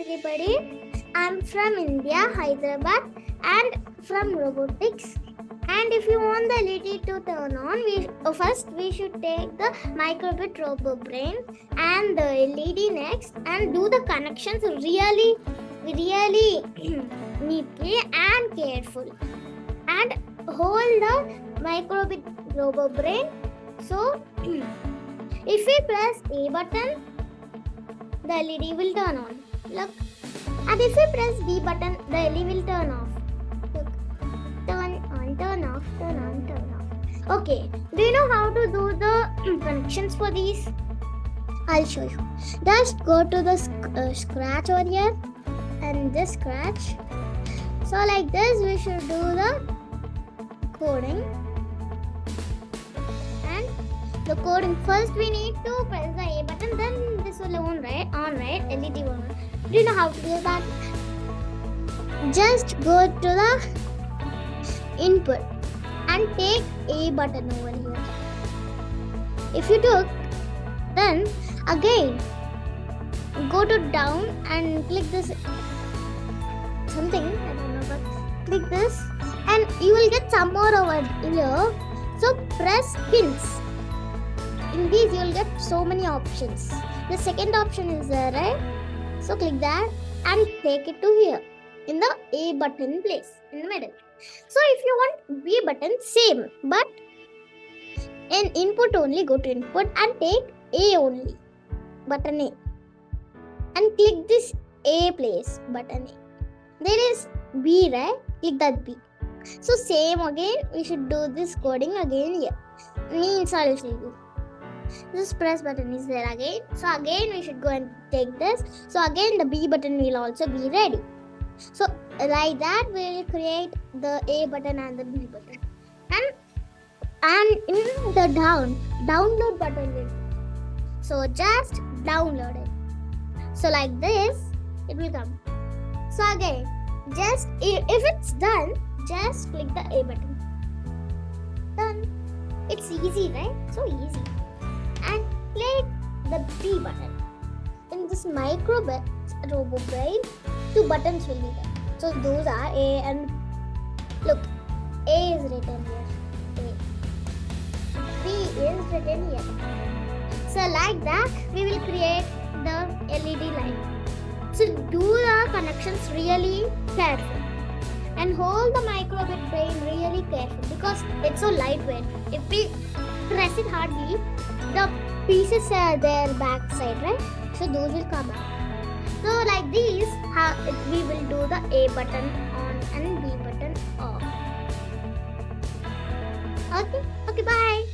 everybody. I'm from India, Hyderabad, and from robotics. And if you want the LED to turn on, first we should take the Microbit Robo Brain and the LED next, and do the connections really neatly and careful. And hold the Microbit Robo Brain. So, if we press A button, the LED will turn on. Look. And if we press B button, the LED will turn off. Look. Turn on, turn off, turn on, turn off. Okay. Do you know how to do the connections for these? I'll show you. Just go to the scratch over here and this scratch. So like this, we should do the coding. And the coding, first we need to press the A button, then this will on right, LED will on. Do you know how to do that? Just go to the input and take A button over here. If you took, then again go to down and click this something, I don't know, but click this and you will get some more over here. So press pins. In these you will get so many options. The second option is there, right? So click that and take it to here in the A button place in the middle. So if you want B button, same, but in input only, go to input and take A only, button A, and click this A place, button A. There is B, right? Click that B. So same again, we should do this coding again here. Means I'll show you. This press button is there again. So again we should go and take this. So again the B button will also be ready. So like that we will create the A button and the B button. And in the download button will. So just download it. So like this it will come. So again, just if it's done, just click the A button. Done. It's easy, right? So easy. And click the B button. In this Microbit Robo Brain, 2 buttons will be there. So those are A and look, A is written here. A. B is written here. So like that, we will create the LED light. So do the connections really careful and hold the Microbit brain really careful because it's so lightweight. If we press it hardly, the pieces are there back side, right? So those will come out. So like these, we will do the A button on and B button off. Okay, bye.